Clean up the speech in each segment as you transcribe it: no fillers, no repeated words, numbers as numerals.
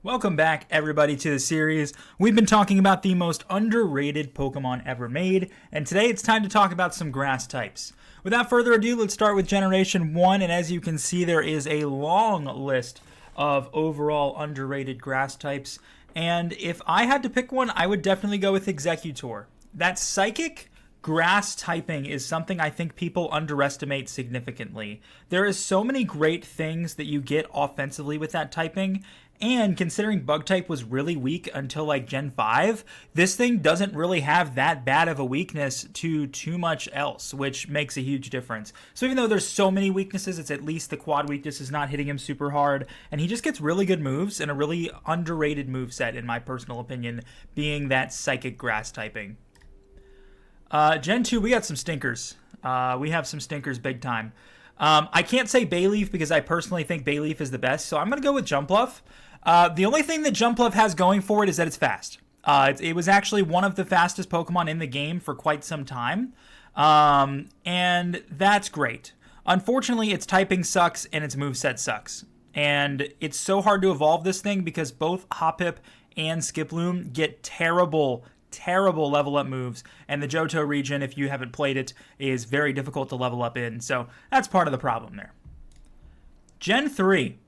Welcome back, everybody, to the series. We've been talking about the most underrated Pokemon ever made, and today it's time to talk about some grass types. Without further ado, let's start with Generation 1, and as you can see, there is a long list of overall underrated grass types, and if I had to pick one, I would definitely go with Exeggutor. That psychic grass typing is something I think people underestimate significantly. There is so many great things that you get offensively with that typing, and considering bug type was really weak until like Gen 5, this thing doesn't really have that bad of a weakness to too much else, which makes a huge difference. So even though there's so many weaknesses, it's at least the quad weakness is not hitting him super hard, and he just gets really good moves and a really underrated moveset in my personal opinion, being that psychic grass typing. Gen 2, we got some stinkers. We have some stinkers big time. I can't say Bayleaf because I personally think Bayleaf is the best, so I'm going to go with Jumpluff. The only thing that Jumpluff has going for it is that it's fast. It was actually one of the fastest Pokemon in the game for quite some time, and that's great. Unfortunately, its typing sucks and its moveset sucks. And it's so hard to evolve this thing because both Hoppip and Skiploom get terrible level up moves, and the Johto region, if you haven't played it, is very difficult to level up in, so that's part of the problem there. Gen 3.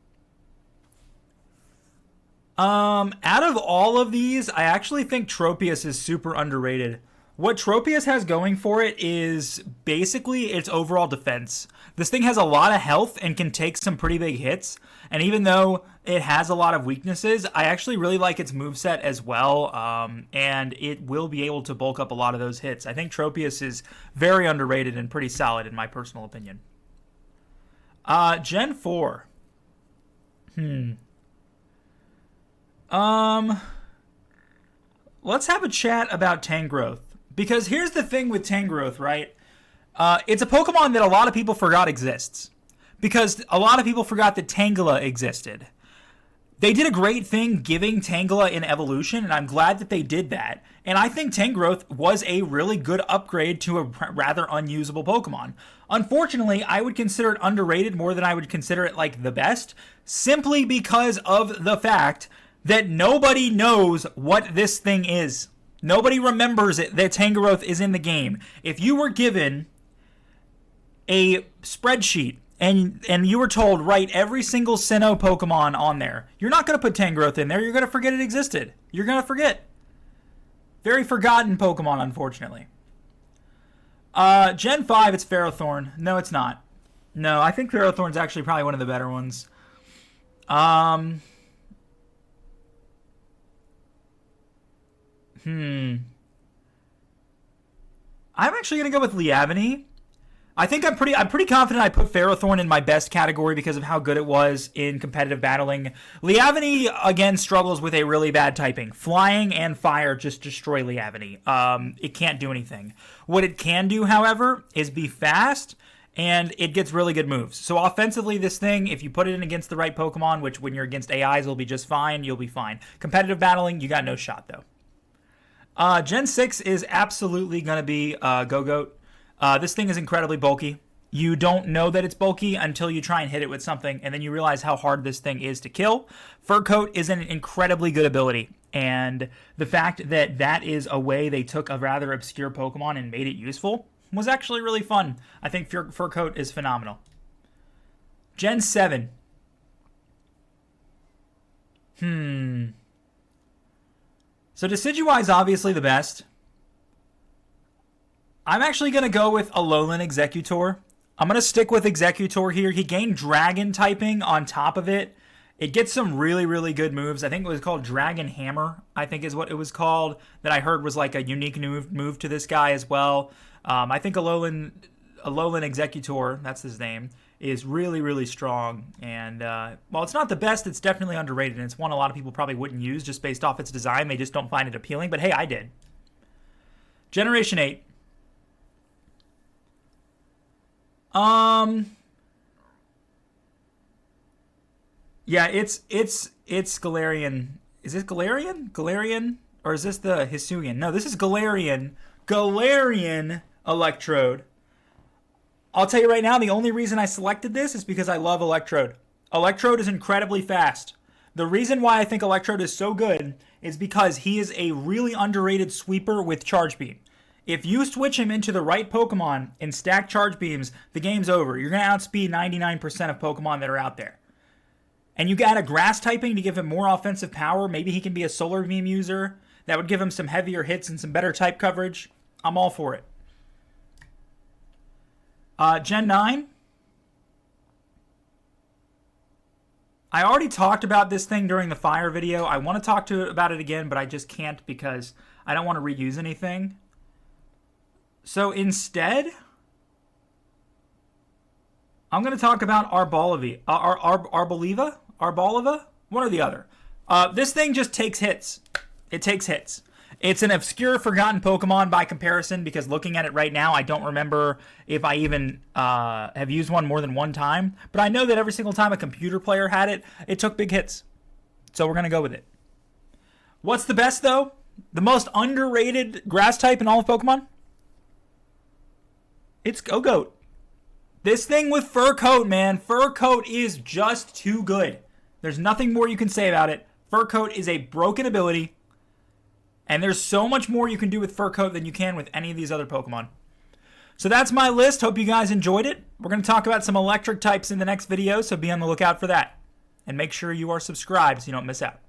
Out of all of these, I actually think Tropis is super underrated. What Tropis has going for it is basically its overall defense. This thing has a lot of health and can take some pretty big hits, and even though it has a lot of weaknesses, I actually really like its moveset as well, and it will be able to bulk up a lot of those hits. I think Tropis is very underrated and pretty solid in my personal opinion. Gen 4. Let's have a chat about Tangrowth. Because here's the thing with Tangrowth, right? It's a Pokemon that a lot of people forgot exists. Because a lot of people forgot that Tangela existed. They did a great thing giving Tangela an evolution, and I'm glad that they did that. And I think Tangrowth was a really good upgrade to a rather unusable Pokemon. Unfortunately, I would consider it underrated more than I would consider it like the best, simply because of the fact that nobody knows what this thing is. Nobody remembers it, that Tangrowth is in the game. If you were given a spreadsheet and you were told, write every single Sinnoh Pokemon on there, you're not going to put Tangrowth in there. You're going to forget it existed. You're going to forget. Very forgotten Pokemon, unfortunately. Gen 5, it's Ferrothorn. No, it's not. No, I think Ferrothorn's actually probably one of the better ones. I'm actually going to go with Leavon. I think I'm pretty confident I put Ferrothorn in my best category because of how good it was in competitive battling. Leavon, again, struggles with a really bad typing. Flying and fire just destroy Leavon. It can't do anything. What it can do, however, is be fast, and it gets really good moves. So offensively, this thing, if you put it in against the right Pokemon, which when you're against AIs will be just fine, you'll be fine. Competitive battling, you got no shot, though. Gen 6 is absolutely going to be Gogoat. This thing is incredibly bulky. You don't know that it's bulky until you try and hit it with something, and then you realize how hard this thing is to kill. Fur Coat is an incredibly good ability, and the fact that that is a way they took a rather obscure Pokemon and made it useful was actually really fun. I think Fur Coat is phenomenal. Gen 7. So Decidueye is obviously the best. I'm actually going to go with Alolan Exeggutor. I'm going to stick with Exeggutor here. He gained Dragon typing on top of it. It gets some really, really good moves. I think it was called Dragon Hammer, I think is what it was called, that I heard was like a unique move to this guy as well. I think Alolan Exeggutor, that's his name, is really, really strong. And while it's not the best, it's definitely underrated. And it's one a lot of people probably wouldn't use just based off its design. They just don't find it appealing. But hey, I did. Generation 8. Yeah, it's Galarian. Is this Galarian? Galarian? Or is this the Hisuian? No, this is Galarian. Galarian Electrode. I'll tell you right now, the only reason I selected this is because I love Electrode. Electrode is incredibly fast. The reason why I think Electrode is so good is because he is a really underrated sweeper with Charge Beam. If you switch him into the right Pokemon and stack Charge Beams, the game's over. You're going to outspeed 99% of Pokemon that are out there. And you add a Grass typing to give him more offensive power. Maybe he can be a Solar Beam user. That would give him some heavier hits and some better type coverage. I'm all for it. Gen 9. I already talked about this thing during the fire video. I want to talk about it again, but I just can't because I don't want to reuse anything. So instead, I'm going to talk about Arboleva, one or the other. This thing just takes hits. It takes hits. It's an obscure, forgotten Pokemon by comparison because looking at it right now, I don't remember if I even have used one more than one time. But I know that every single time a computer player had it, it took big hits. So we're going to go with it. What's the best, though? The most underrated grass type in all of Pokemon? It's Go-Goat. This thing with Fur Coat, man. Fur Coat is just too good. There's nothing more you can say about it. Fur Coat is a broken ability. And there's so much more you can do with Fur Coat than you can with any of these other Pokemon. So that's my list. Hope you guys enjoyed it. We're going to talk about some electric types in the next video, so be on the lookout for that. And make sure you are subscribed so you don't miss out.